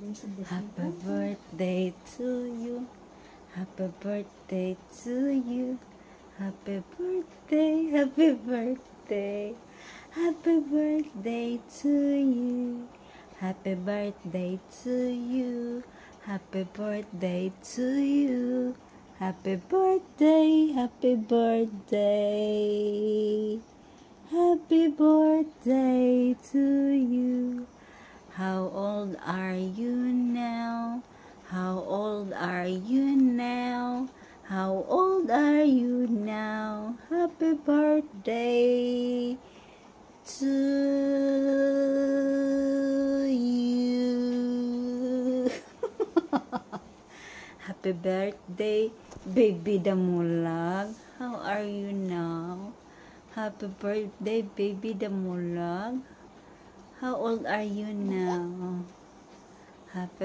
Happy birthday to you. Happy birthday to you. Happy birthday, happy birthday. Happy birthday to you. Happy birthday to you. Happy birthday to you. Happy birthday, happy birthday. Happy birthday to you. How old are you now? How old are you now? How old are you now? Happy birthday to you. Happy birthday, baby Damulag. How are you now? Happy birthday, baby Damulag. How old are you now? Happy